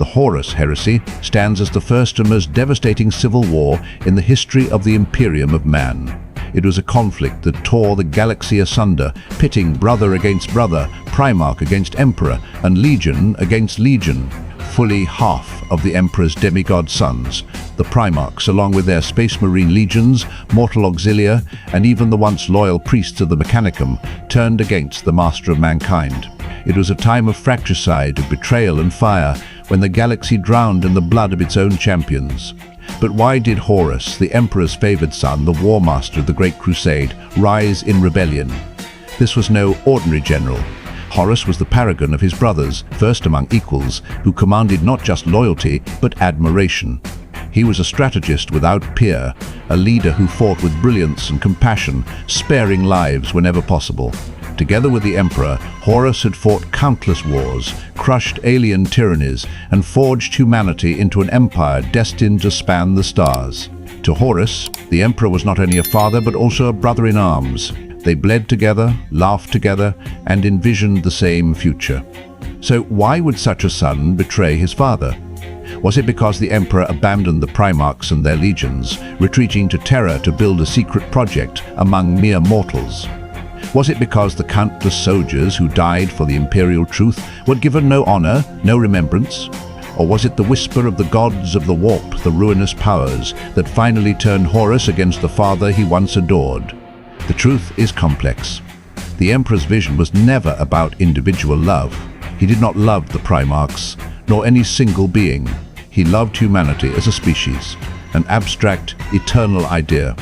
The Horus heresy stands as the first and most devastating civil war in the history of the Imperium of Man. It was a conflict that tore the galaxy asunder, pitting brother against brother, Primarch against Emperor, and Legion against Legion. Fully half of the Emperor's demigod sons, the Primarchs, along with their Space Marine legions, mortal auxilia, and even the once loyal priests of the Mechanicum, turned against the Master of Mankind. It was a time of fratricide, of betrayal and fire, when the galaxy drowned in the blood of its own champions. But why did Horus, the Emperor's favored son, the War Master of the Great Crusade, rise in rebellion? This was no ordinary general. Horus was the paragon of his brothers, first among equals, who commanded not just loyalty, but admiration. He was a strategist without peer, a leader who fought with brilliance and compassion, sparing lives whenever possible. Together with the Emperor, Horus had fought countless wars, crushed alien tyrannies, and forged humanity into an empire destined to span the stars. To Horus, the Emperor was not only a father but also a brother in arms. They bled together, laughed together, and envisioned the same future. So why would such a son betray his father? Was it because the Emperor abandoned the Primarchs and their legions, retreating to Terra to build a secret project among mere mortals? Was it because the countless soldiers who died for the imperial truth were given no honor, no remembrance? Or was it the whisper of the gods of the warp, the ruinous powers, that finally turned Horus against the father he once adored? The truth is complex. The Emperor's vision was never about individual love. He did not love the Primarchs, nor any single being. He loved humanity as a species, an abstract, eternal idea.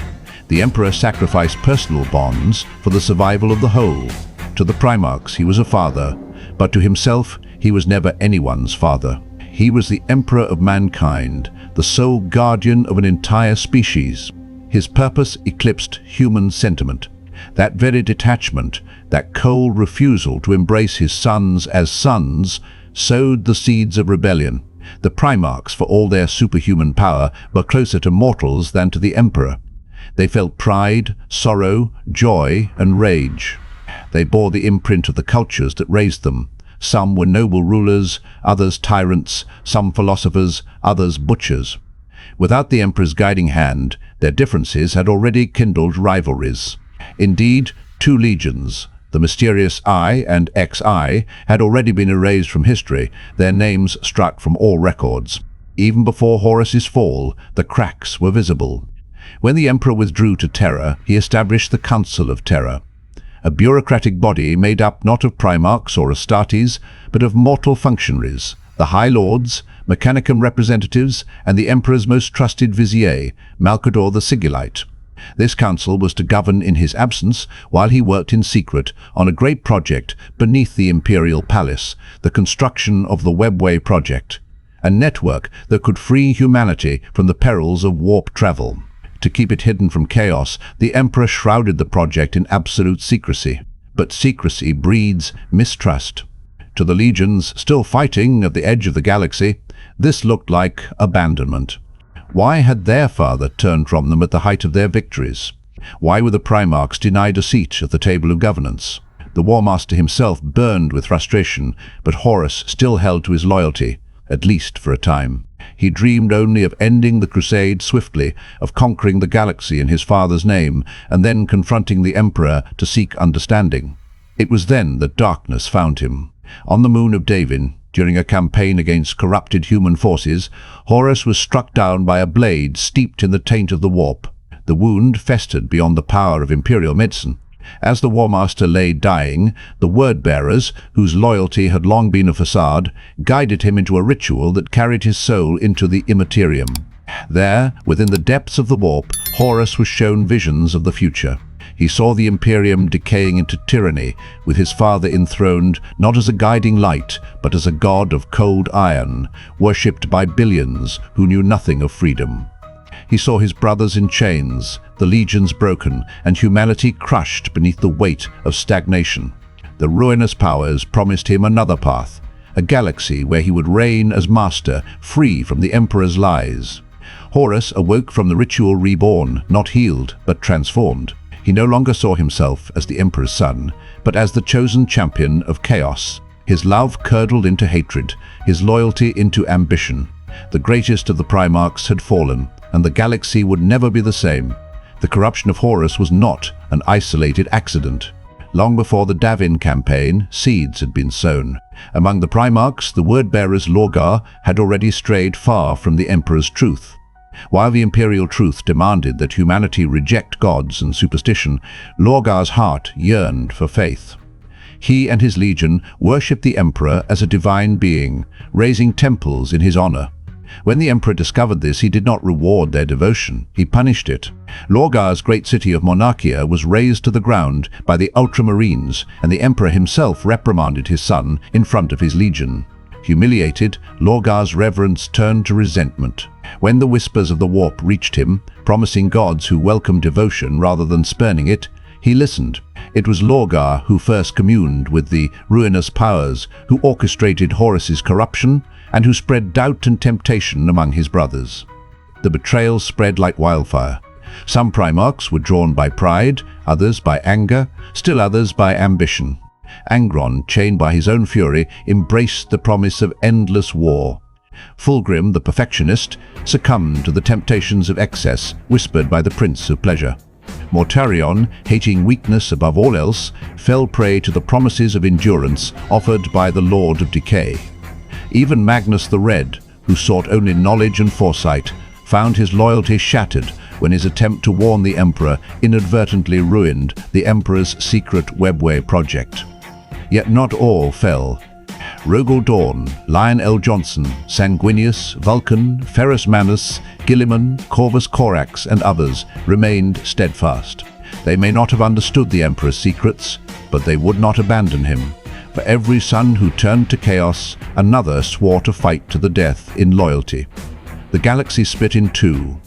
The Emperor sacrificed personal bonds for the survival of the whole. To the Primarchs, he was a father, but to himself, he was never anyone's father. He was the Emperor of mankind, the sole guardian of an entire species. His purpose eclipsed human sentiment. That very detachment, that cold refusal to embrace his sons as sons, sowed the seeds of rebellion. The Primarchs, for all their superhuman power, were closer to mortals than to the Emperor. They felt pride, sorrow, joy, and rage. They bore the imprint of the cultures that raised them. Some were noble rulers, others tyrants, some philosophers, others butchers. Without the Emperor's guiding hand, their differences had already kindled rivalries. Indeed, two legions, the mysterious I and XI, had already been erased from history, their names struck from all records. Even before Horus's fall, the cracks were visible. When the Emperor withdrew to Terra, he established the Council of Terra, a bureaucratic body made up not of Primarchs or Astartes, but of mortal functionaries, the High Lords, Mechanicum representatives, and the Emperor's most trusted vizier, Malcador the Sigillite. This council was to govern in his absence while he worked in secret on a great project beneath the Imperial Palace, the construction of the Webway Project, a network that could free humanity from the perils of warp travel. To keep it hidden from chaos, the Emperor shrouded the project in absolute secrecy. But secrecy breeds mistrust. To the legions still fighting at the edge of the galaxy, this looked like abandonment. Why had their father turned from them at the height of their victories? Why were the Primarchs denied a seat at the table of governance? The War Master himself burned with frustration, but Horus still held to his loyalty, at least for a time. He dreamed only of ending the crusade swiftly, of conquering the galaxy in his father's name, and then confronting the Emperor to seek understanding. It was then that darkness found him. On the moon of Davin, during a campaign against corrupted human forces, Horus was struck down by a blade steeped in the taint of the warp. The wound festered beyond the power of imperial medicine. As the War Master lay dying, the word-bearers, whose loyalty had long been a facade, guided him into a ritual that carried his soul into the immaterium. There, within the depths of the warp, Horus was shown visions of the future. He saw the Imperium decaying into tyranny, with his father enthroned not as a guiding light, but as a god of cold iron, worshipped by billions who knew nothing of freedom. He saw his brothers in chains, the legions broken, and humanity crushed beneath the weight of stagnation. The ruinous powers promised him another path, a galaxy where he would reign as master, free from the Emperor's lies. Horus awoke from the ritual reborn, not healed, but transformed. He no longer saw himself as the Emperor's son, but as the chosen champion of chaos. His love curdled into hatred, his loyalty into ambition. The greatest of the Primarchs had fallen, and the galaxy would never be the same. The corruption of Horus was not an isolated accident. Long before the Davin campaign, seeds had been sown. Among the Primarchs, the word-bearers Lorgar had already strayed far from the Emperor's truth. While the imperial truth demanded that humanity reject gods and superstition, Lorgar's heart yearned for faith. He and his legion worshipped the Emperor as a divine being, raising temples in his honor. When the Emperor discovered this, he did not reward their devotion, he punished it. Lorgar's great city of Monarchia was razed to the ground by the Ultramarines, and the Emperor himself reprimanded his son in front of his legion. Humiliated, Lorgar's reverence turned to resentment. When the whispers of the warp reached him, promising gods who welcomed devotion rather than spurning it, he listened. It was Lorgar who first communed with the ruinous powers, who orchestrated Horus's corruption, and who spread doubt and temptation among his brothers. The betrayal spread like wildfire. Some Primarchs were drawn by pride, others by anger, still others by ambition. Angron, chained by his own fury, embraced the promise of endless war. Fulgrim, the perfectionist, succumbed to the temptations of excess whispered by the Prince of Pleasure. Mortarion, hating weakness above all else, fell prey to the promises of endurance offered by the Lord of Decay. Even Magnus the Red, who sought only knowledge and foresight, found his loyalty shattered when his attempt to warn the Emperor inadvertently ruined the Emperor's secret webway project. Yet not all fell. Rogel Dawn, Lion L. Johnson, Sanguinius, Vulcan, Ferrus Manus, Gilliman, Corvus Corax, and others remained steadfast. They may not have understood the Emperor's secrets, but they would not abandon him. For every son who turned to chaos, another swore to fight to the death in loyalty. The galaxy split in two.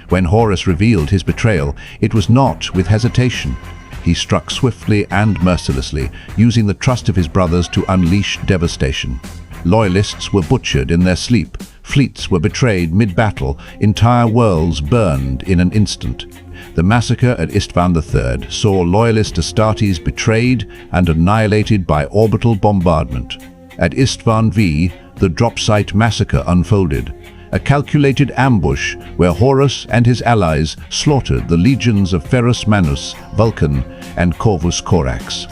When Horus revealed his betrayal, it was not with hesitation. He struck swiftly and mercilessly, using the trust of his brothers to unleash devastation. Loyalists were butchered in their sleep, fleets were betrayed mid-battle, entire worlds burned in an instant. The massacre at Istvan III saw loyalist Astartes betrayed and annihilated by orbital bombardment. At Istvan V, the drop site massacre unfolded, a calculated ambush where Horus and his allies slaughtered the legions of Ferrus Manus, Vulcan, and Corvus Corax.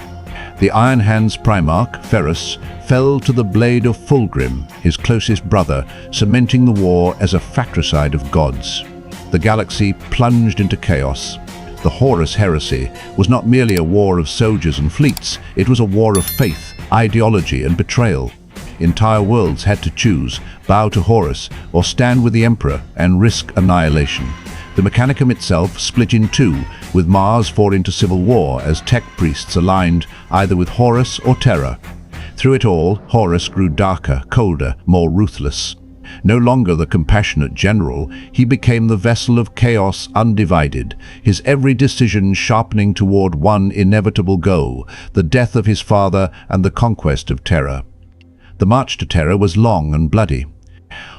The Iron Hands Primarch, Ferrus, fell to the blade of Fulgrim, his closest brother, cementing the war as a fratricide of gods. The galaxy plunged into chaos. The horusheresy was not merely a war of soldiers and fleets, it was a war of faith, ideology, and betrayal. Entire worlds had to choose, bow to Horus, or stand with the Emperor and risk annihilation. The Mechanicum itself split in two, with Mars falling into civil war as tech priests aligned either with Horus or Terra. Through it all, Horus grew darker, colder, more ruthless. No longer the compassionate general, he became the vessel of chaos undivided, his every decision sharpening toward one inevitable goal, the death of his father and the conquest of Terra. The march to Terra was long and bloody.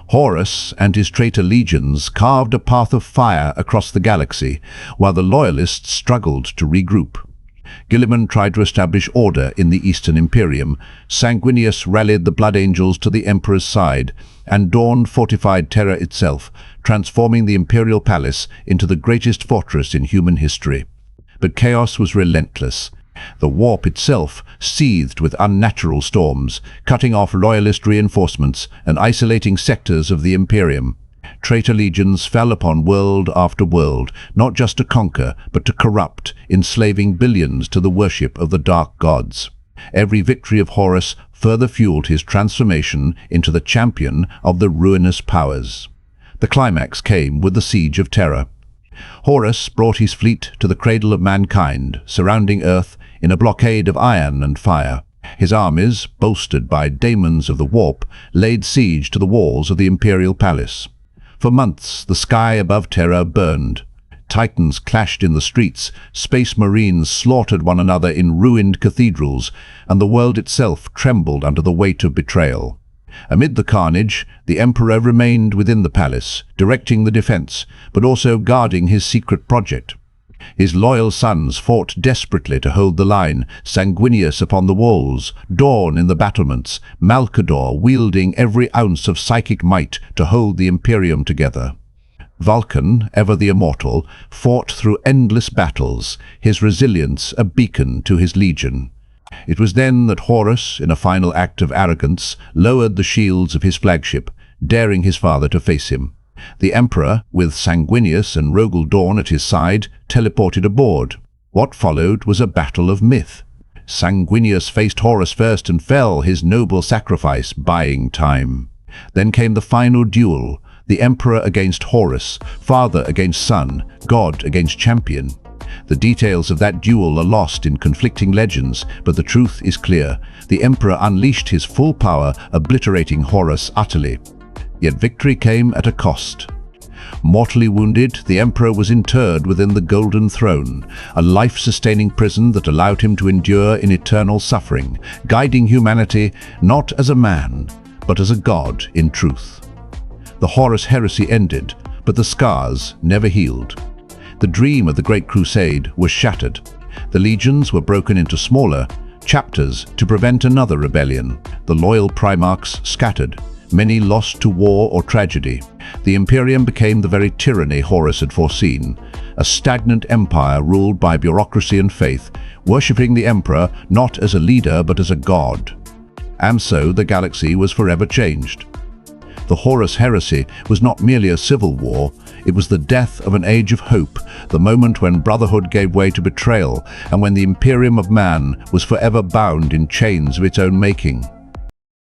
Horus and his traitor legions carved a path of fire across the galaxy, while the Loyalists struggled to regroup. Gilliman tried to establish order in the Eastern Imperium, Sanguinius rallied the Blood Angels to the Emperor's side, and Dawn fortified Terra itself, transforming the Imperial Palace into the greatest fortress in human history. But chaos was relentless. The warp itself seethed with unnatural storms, cutting off Loyalist reinforcements and isolating sectors of the Imperium. Traitor legions fell upon world after world, not just to conquer, but to corrupt, enslaving billions to the worship of the dark gods. Every victory of Horus further fueled his transformation into the champion of the ruinous powers. The climax came with the siege of Terra. Horus brought his fleet to the cradle of mankind, surrounding Earth in a blockade of iron and fire. His armies, bolstered by daemons of the warp, laid siege to the walls of the Imperial Palace. For months, the sky above Terra burned. Titans clashed in the streets, space marines slaughtered one another in ruined cathedrals, and the world itself trembled under the weight of betrayal. Amid the carnage, the Emperor remained within the palace, directing the defense, but also guarding his secret project. His loyal sons fought desperately to hold the line, Sanguinius upon the walls, Dawn in the battlements, Malcador wielding every ounce of psychic might to hold the Imperium together. Vulcan, ever the immortal, fought through endless battles, his resilience a beacon to his legion. It was then that Horus, in a final act of arrogance, lowered the shields of his flagship, daring his father to face him. The Emperor, with Sanguinius and Rogel Dawn at his side, teleported aboard. What followed was a battle of myth. Sanguinius faced Horus first and fell, his noble sacrifice buying time. Then came the final duel, the Emperor against Horus, father against son, god against champion. The details of that duel are lost in conflicting legends, but the truth is clear. The Emperor unleashed his full power, obliterating Horus utterly. Yet victory came at a cost. Mortally wounded, the Emperor was interred within the Golden Throne, a life-sustaining prison that allowed him to endure in eternal suffering, guiding humanity not as a man, but as a god in truth. The horusheresy ended, but the scars never healed. The dream of the Great Crusade was shattered. The legions were broken into smaller chapters to prevent another rebellion. The loyal Primarchs scattered, many lost to war or tragedy. The Imperium became the very tyranny Horus had foreseen, a stagnant empire ruled by bureaucracy and faith, worshipping the Emperor not as a leader but as a god. And so the galaxy was forever changed. The Horus heresy was not merely a civil war, it was the death of an age of hope, the moment when brotherhood gave way to betrayal, and when the Imperium of Man was forever bound in chains of its own making.